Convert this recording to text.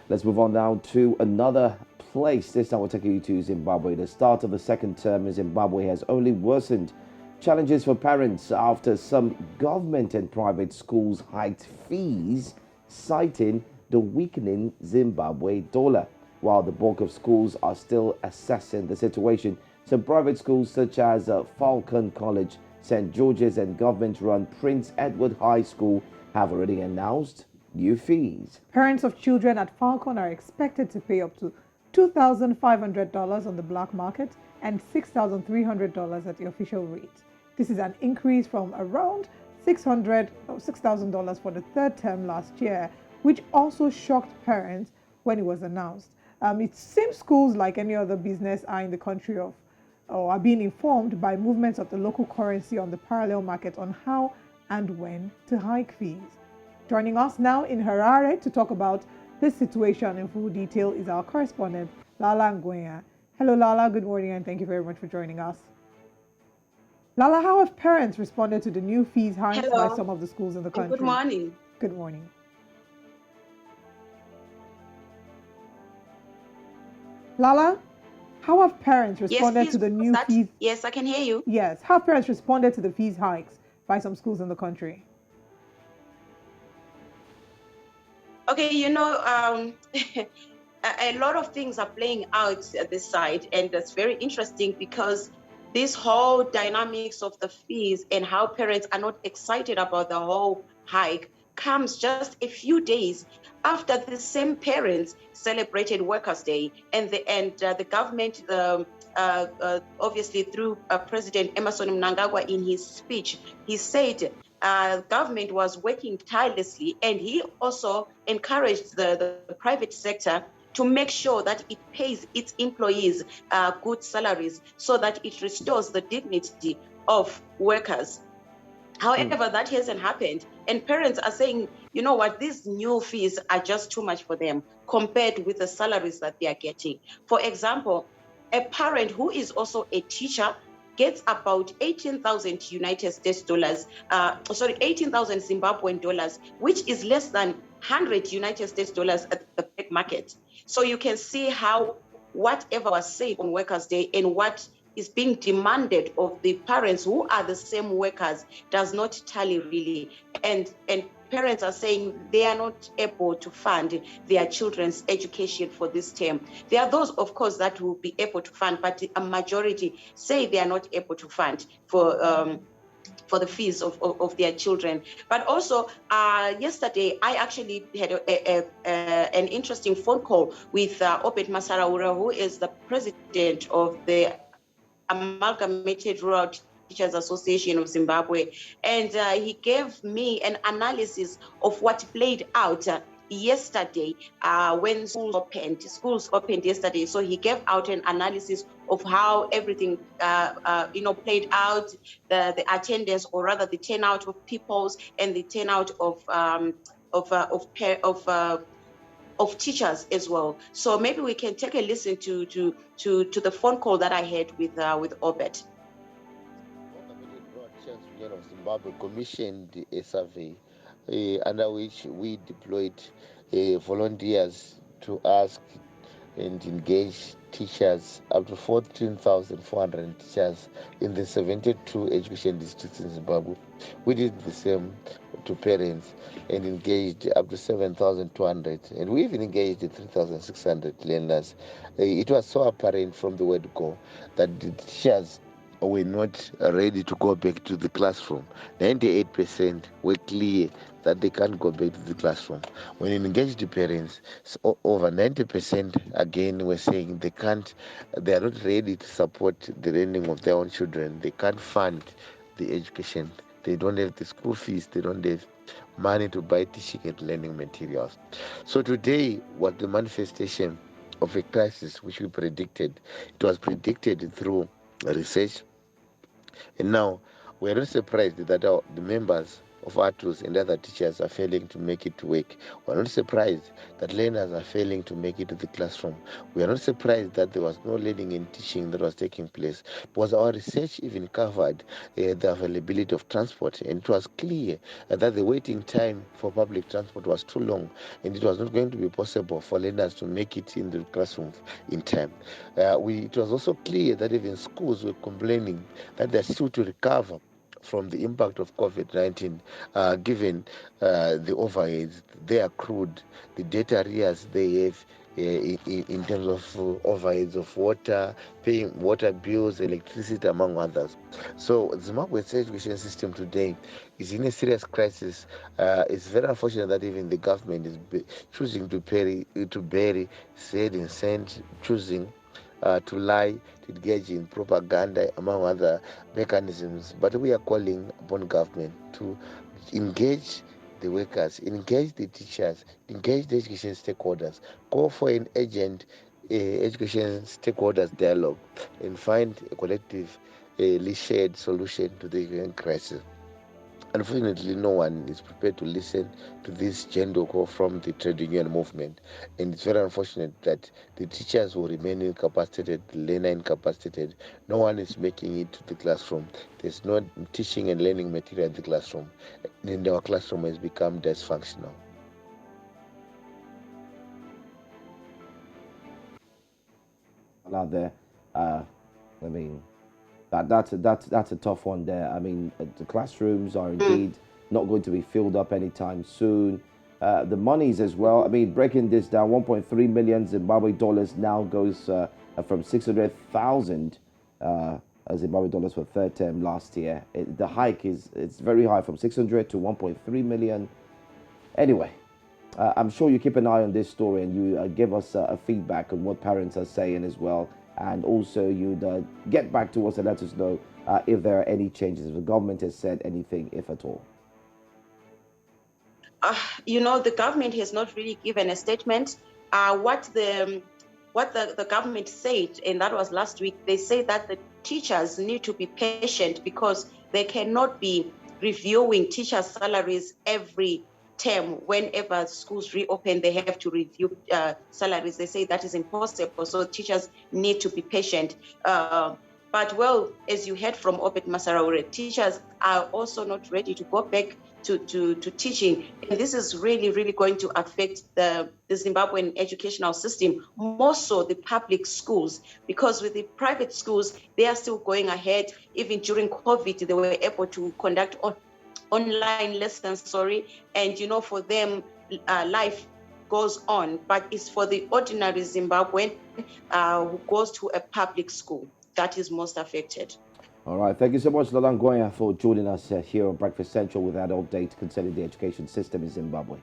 Let's move on now to another place. This time we're taking you to Zimbabwe. The start of the second term in Zimbabwe has only worsened challenges for parents after some government and private schools hiked fees, citing the weakening Zimbabwe dollar. While the bulk of schools are still assessing the situation, some private schools such as Falcon College, St. George's and government-run Prince Edward High School have already announced new fees. Parents of children at Falcon are expected to pay up to $2,500 on the black market and $6,300 at the official rate. This is an increase from around $6,000 for the third term last year, which also shocked parents when it was announced. It seems schools, like any other business, are in the country of or are being informed by movements of the local currency on the parallel market on how and when to hike fees. Joining us now in Harare to talk about this situation in full detail is our correspondent, Lala Ngwenya. Hello, Lala. Good morning, and thank you very much for joining us. Lala, how have parents responded to the new fees hikes by some of the schools in the country? Good morning. Good morning. Lala, how have parents responded to the new fees? Yes, I can hear you. Yes, how have parents responded to the fees hikes by some schools in the country? Okay, a lot of things are playing out at this side, and that's very interesting because this whole dynamics of the fees and how parents are not excited about the whole hike comes just a few days after the same parents celebrated Workers' Day, and the government, obviously through President Emerson Mnangagwa in his speech, he said government was working tirelessly, and he also encouraged the private sector to make sure that it pays its employees good salaries so that it restores the dignity of workers. However, that hasn't happened, and parents are saying, you know what, these new fees are just too much for them compared with the salaries that they are getting. For example, a parent who is also a teacher gets about 18,000 United States dollars, 18,000 Zimbabwean dollars, which is less than 100 United States dollars at the black market. So you can see how whatever was said on Workers' Day and what is being demanded of the parents who are the same workers does not tally really. And parents are saying they are not able to fund their children's education for this term. There are those, of course, that will be able to fund, but a majority say they are not able to fund for the fees of their children. But also, yesterday, I actually had an interesting phone call with Obed Masaraura, who is the president of the Amalgamated Rural Teachers Association of Zimbabwe, and he gave me an analysis of what played out yesterday when schools opened yesterday. So he gave out an analysis of how everything played out, the attendance, or rather the turnout of pupils and the turnout of teachers as well. So maybe we can take a listen to the phone call that I had with Obed. Teachers of Zimbabwe commissioned a survey under which we deployed volunteers to ask and engage teachers, up to 14,400 teachers in the 72 education districts in Zimbabwe. We did the same to parents and engaged up to 7,200, and we even engaged 3,600 learners. It was so apparent from the word go that the teachers were not ready to go back to the classroom. 98% were clear that they can't go back to the classroom. When you engage the parents, over 90% again were saying they are not ready to support the learning of their own children. They can't fund the education. They don't have the school fees. They don't have money to buy teaching and learning materials. So today was the manifestation of a crisis which we predicted. It was predicted through research. And now we are not surprised that the members of ATUs and other teachers are failing to make it to work. We're not surprised that learners are failing to make it to the classroom. We are not surprised that there was no learning and teaching that was taking place, because our research even covered the availability of transport, and it was clear that the waiting time for public transport was too long, and it was not going to be possible for learners to make it in the classrooms in time. It was also clear that even schools were complaining that they're still to recover from the impact of COVID-19, given the overheads they accrued, the data arrears they have in terms of overheads of water, paying water bills, electricity, among others. So Zimbabwe's education system today is in a serious crisis. It's very unfortunate that even the government is choosing to bury said in sand, choosing to lie, to engage in propaganda, among other mechanisms. But we are calling upon government to engage the workers, engage the teachers, engage the education stakeholders, call for an urgent education stakeholders dialogue, and find a collectively shared solution to the current crisis. Unfortunately, no one is prepared to listen to this gender call from the trade union movement, and it's very unfortunate that the teachers will remain incapacitated, the learner incapacitated. No one is making it to the classroom. There's no teaching and learning material in the classroom, and our classroom has become dysfunctional. Out there, I mean, that's a tough one there. I mean, the classrooms are indeed not going to be filled up anytime soon. The monies as well. I mean, breaking this down, 1.3 million Zimbabwe dollars now goes from 600,000 Zimbabwe dollars for third term last year. The hike it's very high, from 600 to 1.3 million. Anyway, I'm sure you keep an eye on this story, and you give us a feedback on what parents are saying as well. And also, you'd get back to us and let us know if there are any changes, if the government has said anything, if at all. The government has not really given a statement. What the government said, and that was last week, they say that the teachers need to be patient because they cannot be reviewing teachers' salaries every term. Whenever schools reopen, they have to review salaries. They say that is impossible, so teachers need to be patient. But well, as you heard from Obed Masaraure, teachers are also not ready to go back to teaching. And this is really, really going to affect the Zimbabwean educational system, more so the public schools, because with the private schools, they are still going ahead. Even during COVID, they were able to conduct online lessons, and for them, life goes on. But it's for the ordinary Zimbabwean who goes to a public school that is most affected. All right. Thank you so much, Lalangoya, for joining us here on Breakfast Central with that update concerning the education system in Zimbabwe.